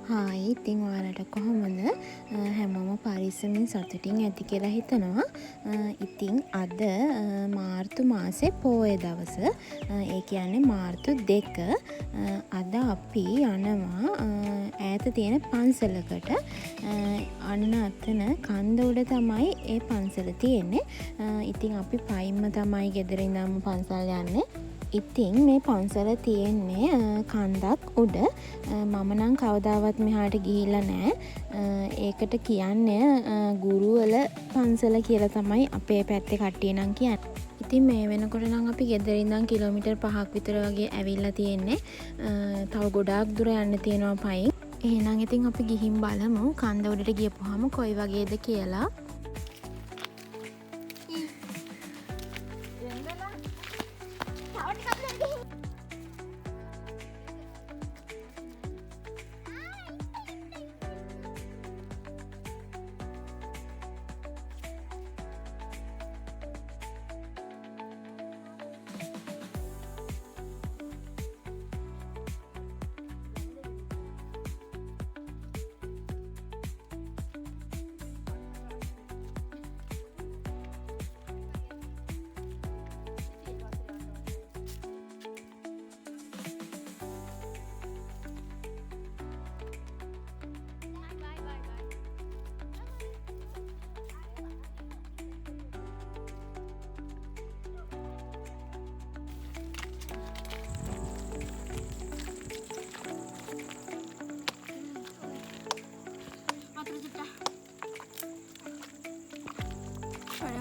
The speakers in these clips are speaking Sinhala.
හායි ඉතින් ඔයාලට කොහොමද? හැමෝම පරිස්සමින් සතුටින් ඇති කියලා හිතනවා. ඉතින් අද මාර්තු මාසේ පෝය දවස. ඒ කියන්නේ මාර්තු 2. අද අපි යනවා ඈත තියෙන පන්සලකට. අන්න අතන කන්ද උඩ තමයි ඒ පන්සල තියෙන්නේ. ඉතින් අපි පයින්ම තමයි ගෙදර ඉඳන්ම පන්සල් යන්නේ. ඉතින් මේ පන්සල තියෙන්නේ කන්දක් උඩ. මම නම් කවදාවත් මෙහාට ගිහිල්ලා නෑ. ඒකට කියන්නේ ගුරුවල පන්සල කියලා තමයි අපේ පැත්තේ කට්ටිය නම් කියන්නේ. ඉතින් මේ වෙනකොට නම් අපි ගෙදර ඉඳන් කිලෝමීටර් 5ක් විතර වගේ ඇවිල්ලා තියෙන්නේ. තව ගොඩාක් දුර යන්න තියෙනවා පයින්. එහෙනම් ඉතින් අපි ගිහින් බලමු කන්ද උඩට ගියපුවාම කොයි වගේද කියලා.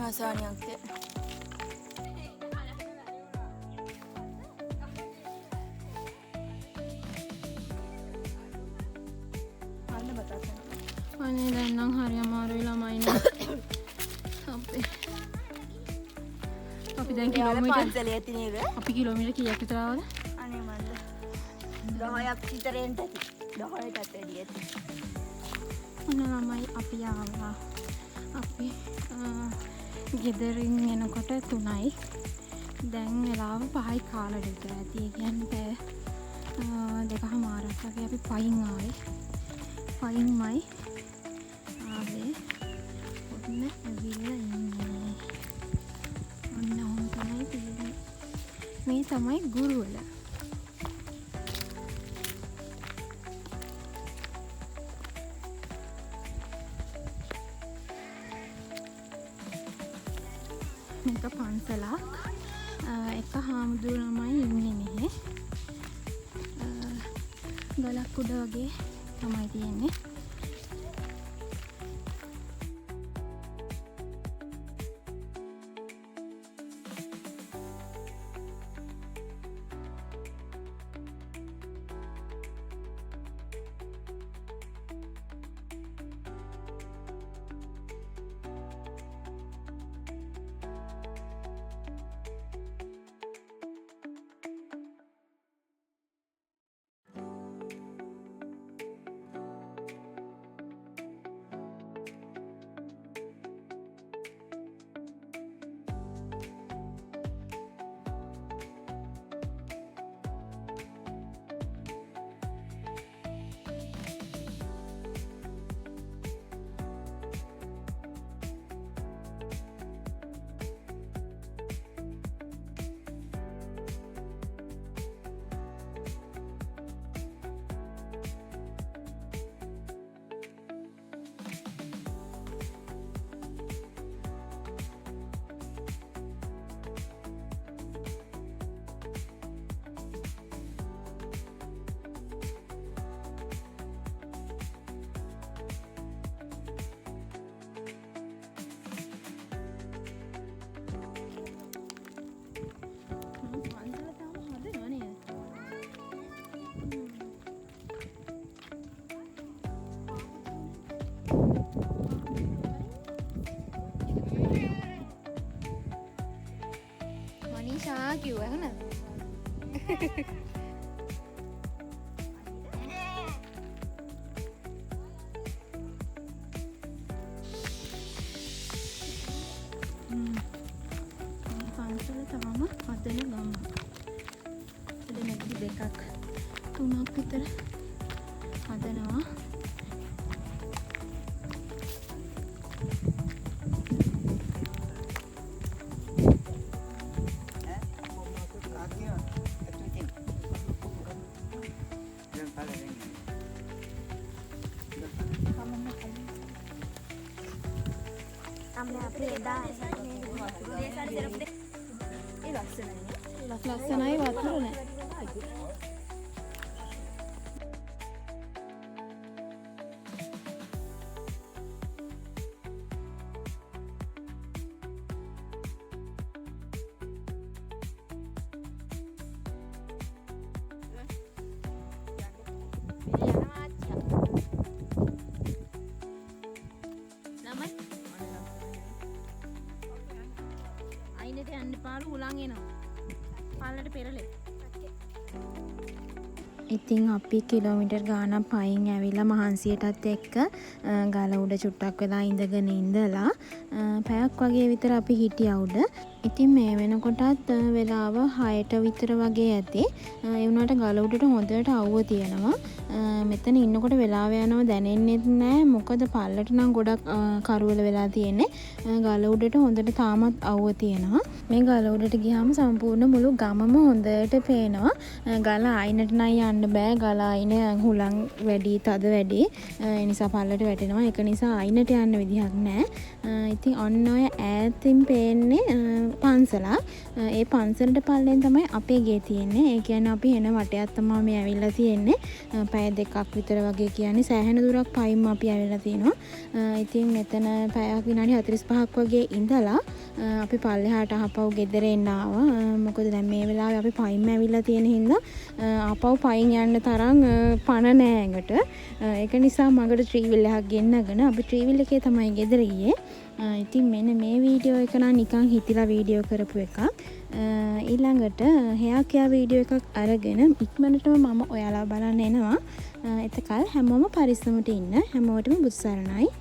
Hasaniyang ke. අනේ දැන් නම් හරි අමාරුයි ළමයිනේ. අපි දැන් කිලෝමීටර් කීයක් විතර ආවද? අනේ මන්ද 10ක් විතර එන්න ඇති. 10ටත් වැඩි ඇති. ඔන්න ළමයි අපි ආවා. අපි ගෙදරින් එනකොට 3යි. දැන් වෙලාව 5යි කාලට විතර ඇති. ඒ කියන්නේ දෙකමාරක් වගේ අපි පයින් ආවේ. පයින්මයි ආවේ. ඔන්න ඇවිල්ලා ඉන්නේ. ඔන්න ඔහොම තමයි තියෙන්නේ. මේ තමයි ගුරුවල. මේක පන්සලක්. එක හාමුදුරුවෝ ළමයි ඉන්නේ මෙහෙ. ගලක් උඩ වගේ තමයි තියෙන්නේ. මනීෂා කිව්වා නේද? පන්සල තාම හදන ගම. දෙකක් 3ක් විතර හදලා හදනවා. ලස්සනයි වතුර නෑ. අයිනට යන්න පාළු හුලං එනවා. පාලට පෙරලේ. ඉතින් අපි කිලෝමීටර් ගානක් පයින් ඇවිල්ලා මහන්සියටත් එක්ක ගල උඩ චුට්ටක් වෙලා ඉඳගෙන ඉඳලා පැයක් වගේ විතර අපි හිටියා උඩ. ඉතින් මේ වෙනකොටත් වෙලාව 6ට විතර වගේ ඇති. ඒ වුණාට ගල උඩට හොඳට අවුව තියෙනවා. මෙතන ඉන්නකොට වෙලාව යනවා දැනෙන්නෙත් නෑ. මොකද පල්ලට නම් ගොඩක් කරවල වෙලා තියෙන්නේ. ගල උඩට හොඳට තාමත් අවුව තියෙනවා. මේ ගල උඩට ගියාම සම්පූර්ණ මුළු ගමම හොඳට පේනවා. ගල අයිනට නම් යන්න බෑ. ගල අයින හුලං වැඩි, තද වැඩි. ඒ නිසා පල්ලට වැටෙනවා. ඒක නිසා අයිනට යන්න විදිහක් නෑ. ඉතින් ඔන්න ඔය ඈතින් පේන්නේ පන්සලක්. ඒ පන්සලට පල්ලෙන් තමයි අපේ ගේ තියෙන්නේ. ඒ කියන්නේ අපි එන වටයක් තමයි මේ ඇවිල්ලා තියෙන්නේ. පැය දෙකක් විතර වගේ කියන්නේ සෑහෙන දුරක් පයින්ම අපි ඇවිල්ලා තිනවා. ඉතින් මෙතන පැයක් විනාඩි 45ක් වගේ ඉඳලා අපි පල්ලෙහාට ආපහු ගෙදර එන්න ආවා. මොකද දැන් මේ වෙලාවේ අපි පයින්ම ඇවිල්ලා තියෙන හින්දා ආපහු පයින් යන්න තරම් පණ නෑ ඇඟට. ඒක නිසා මගට ට්‍රීවිල් එකක් ගෙන්නගෙන අපි ට්‍රීවිල් එකේ තමයි ගෙදර ගියේ. ඉතින් මෙන්න මේ වීඩියෝ එක නම් නිකන් හිතිලා වීඩියෝ කරපු එකක්. ඊළඟට හෙයා කියා වීඩියෝ එකක් අරගෙන ඉක්මනටම මම ඔයාලා බලන්න එනවා. එතකල් හැමෝම පරිස්සමට ඉන්න. හැමෝටම බුදු සරණයි.